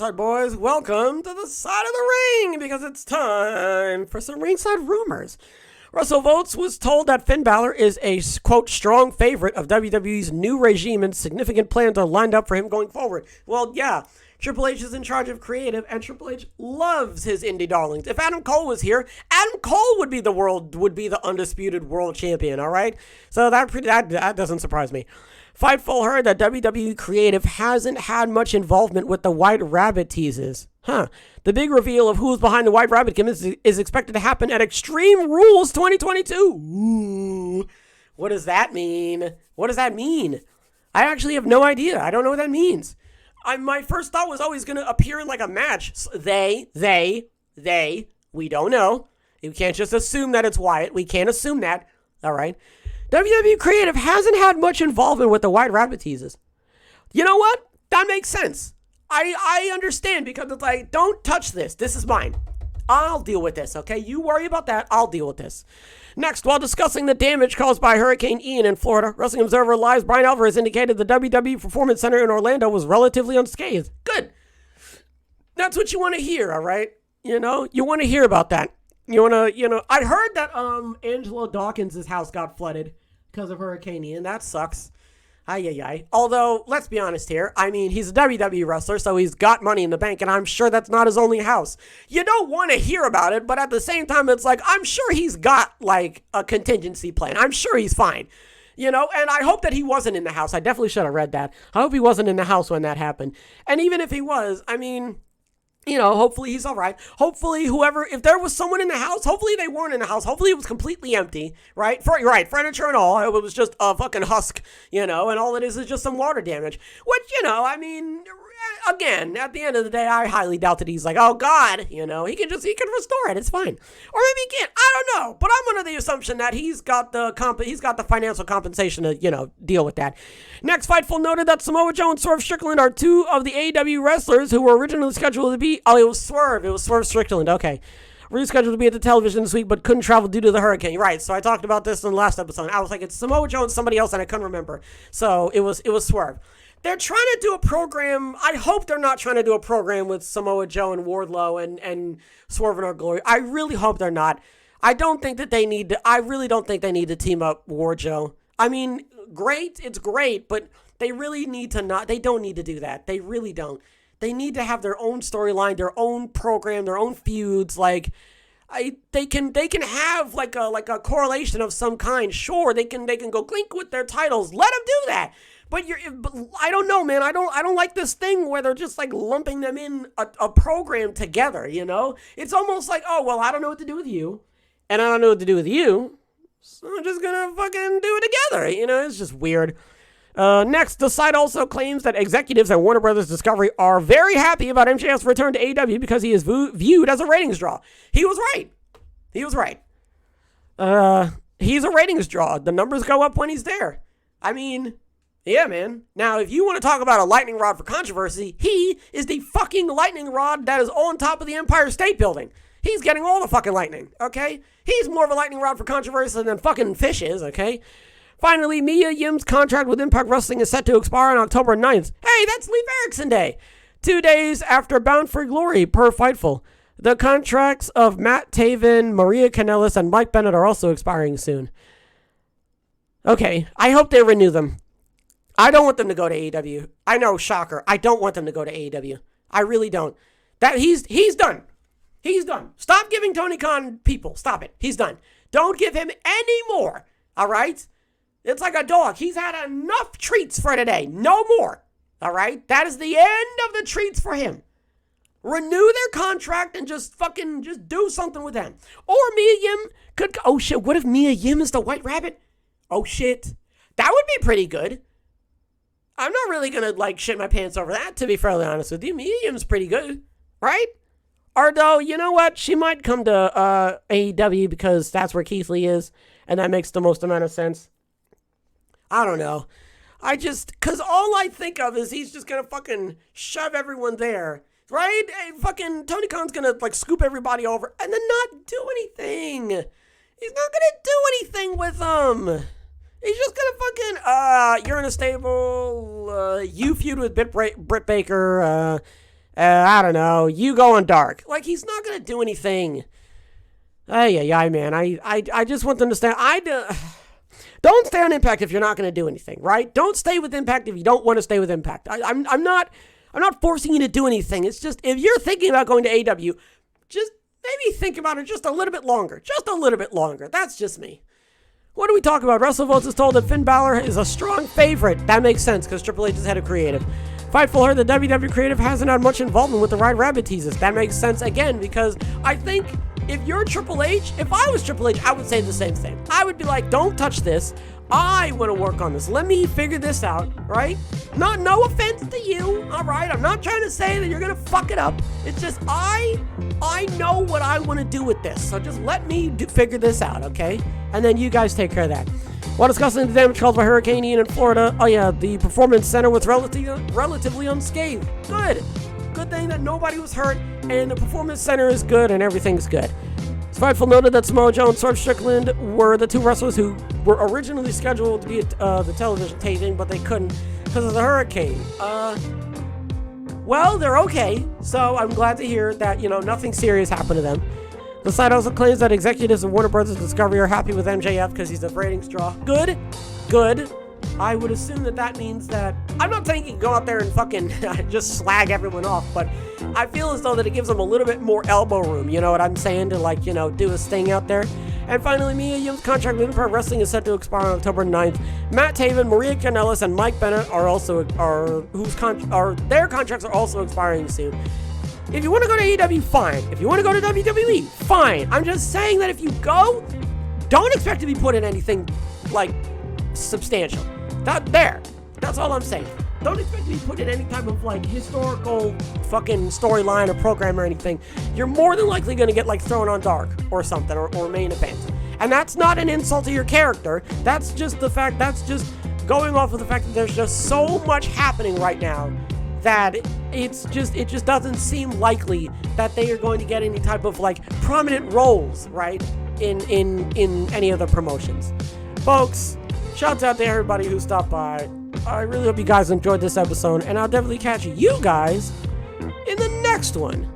That's right, boys. Welcome to the side of the ring because it's time for some ringside rumors. Russell Votes was told that Finn Balor is a, quote, strong favorite of WWE's new regime and significant plans are lined up for him going forward. Well, yeah, Triple H is in charge of creative and Triple H loves his indie darlings. If Adam Cole was here, Adam Cole would be the undisputed world champion, all right? So that doesn't surprise me. Fightful heard that WWE Creative hasn't had much involvement with the White Rabbit teases. The big reveal of who's behind the White Rabbit gimmick is expected to happen at Extreme Rules 2022. Ooh. What does that mean? What does that mean? I actually have no idea. I don't know what that means. My first thought was always going to appear in like a match. They, we don't know. You can't just assume that it's Wyatt. We can't assume that. All right. WWE Creative hasn't had much involvement with the White Rabbit teases. You know what? That makes sense. I understand because it's like, don't touch this. This is mine. I'll deal with this, okay? You worry about that. I'll deal with this. Next, while discussing the damage caused by Hurricane Ian in Florida, Wrestling Observer Live's Brian Alvarez indicated the WWE Performance Center in Orlando was relatively unscathed. Good. That's what you want to hear, all right? You know, you want to hear about that. You want to, I heard that Angelo Dawkins' house got flooded because of Hurricane Ian. That sucks. Ay. Although, let's be honest here. I mean, he's a WWE wrestler, so he's got money in the bank, and I'm sure that's not his only house. You don't want to hear about it, but at the same time, it's like, I'm sure he's got, like, a contingency plan. I'm sure he's fine. You know, and I hope that he wasn't in the house. I definitely should have read that. I hope he wasn't in the house when that happened. And even if he was, I mean, you know, hopefully he's all right. Hopefully if there was someone in the house, hopefully they weren't in the house. Hopefully it was completely empty, right? Furniture and all. It was just a fucking husk, you know, and all it is just some water damage. Which, you know, I mean, again, at the end of the day, I highly doubt that he's like, oh God, you know, he can restore it. It's fine. Or maybe he can't. I don't know. But I'm under the assumption that he's got the financial compensation to, you know, deal with that. Next, Fightful noted that Samoa Joe and Swerve Strickland are two of the AEW wrestlers who were originally scheduled to be, it was Swerve Strickland, okay. Rescheduled to be at the television this week, but couldn't travel due to the hurricane. Right, so I talked about this in the last episode. I was like, it's Samoa Joe and somebody else, and I couldn't remember. So it was Swerve. They're trying to do a program. I hope they're not trying to do a program with Samoa Joe and Wardlow and Swerve in Our Glory. I really hope they're not. I really don't think they need to team up Joe. I mean, great, it's great, but they really need to not. They don't need to do that. They really don't. They need to have their own storyline, their own program, their own feuds. Like, they can have like a correlation of some kind. Sure, they can go clink with their titles. Let them do that. But I don't know, man. I don't like this thing where they're just like lumping them in a program together. You know, it's almost like, oh well, I don't know what to do with you, and I don't know what to do with you, so I'm just gonna fucking do it together. You know, it's just weird. Next, the site also claims that executives at Warner Brothers Discovery are very happy about MJF's return to AEW because he is viewed as a ratings draw. He was right. He's a ratings draw. The numbers go up when he's there. I mean, yeah, man. Now, if you want to talk about a lightning rod for controversy, he is the fucking lightning rod that is on top of the Empire State Building. He's getting all the fucking lightning, okay? He's more of a lightning rod for controversy than fucking Fish is, okay? Finally, Mia Yim's contract with Impact Wrestling is set to expire on October 9th. Hey, that's Leif Erikson Day. 2 days after Bound for Glory, per Fightful. The contracts of Matt Taven, Maria Kanellis, and Mike Bennett are also expiring soon. Okay, I hope they renew them. I don't want them to go to AEW. I know, shocker. I don't want them to go to AEW. I really don't. He's done. He's done. Stop giving Tony Khan people. Stop it. He's done. Don't give him any more. All right? It's like a dog. He's had enough treats for today. No more. All right? That is the end of the treats for him. Renew their contract and just do something with them. Or Mia Yim could... Oh, shit. What if Mia Yim is the White Rabbit? Oh, shit. That would be pretty good. I'm not really going to, shit my pants over that, to be fairly honest with you. Mia Yim's pretty good. Right? Or, though, you know what? She might come to AEW because that's where Keith Lee is. And that makes the most amount of sense. I don't know. Because all I think of is he's just going to fucking shove everyone there, right? And fucking Tony Khan's going to, scoop everybody over and then not do anything. He's not going to do anything with them. He's just going to fucking, you're in a stable, you feud with Britt Baker, I don't know, you going dark. Like, he's not going to do anything. Ay, man. I just want them to stay. Don't stay on Impact if you're not going to do anything, right? Don't stay with Impact if you don't want to stay with Impact. I'm not forcing you to do anything. It's just, if you're thinking about going to AEW, just maybe think about it just a little bit longer. Just a little bit longer. That's just me. What do we talk about? WrestleVotes is told that Finn Balor is a strong favorite. That makes sense because Triple H is head of creative. Fightful heard that WWE creative hasn't had much involvement with the Ride Rabbit teases. That makes sense again because I think if you're Triple H, if I was Triple H, I would say the same thing. I would be like, don't touch this. I want to work on this. Let me figure this out, right? No offense to you, all right? I'm not trying to say that you're going to fuck it up. It's just I know what I want to do with this. So just let me figure this out, okay? And then you guys take care of that. While discussing the damage caused by Hurricane Ian in Florida, the Performance Center was relatively unscathed. Good thing that nobody was hurt, and the Performance Center is good, and everything's good. Fightful noted that Samoa Joe and Swerve Strickland were the two wrestlers who were originally scheduled to be at the television taping, but they couldn't because of the hurricane. Well, they're okay, so I'm glad to hear that, nothing serious happened to them. The site also claims that executives of Warner Bros. Discovery are happy with MJF because he's a ratings draw. Good. I would assume that means that... I'm not saying you can go out there and fucking just slag everyone off, but I feel as though that it gives them a little bit more elbow room, you know what I'm saying, to do his thing out there. And finally, Mia Yim's contract with Impact Wrestling is set to expire on October 9th. Matt Taven, Maria Kanellis, and Mike Bennett their contracts are also expiring soon. If you want to go to AEW, fine. If you want to go to WWE, fine. I'm just saying that if you go, don't expect to be put in anything, substantial. That's all I'm saying. Don't expect to be put in any type of, historical fucking storyline or program or anything. You're more than likely going to get, thrown on Dark or something, or main event. And that's not an insult to your character. That's just going off of the fact that there's just so much happening right now that it just doesn't seem likely that they are going to get any type of prominent roles, right, in any of the promotions. Folks, shouts out to everybody who stopped by. I really hope you guys enjoyed this episode, and I'll definitely catch you guys in the next one.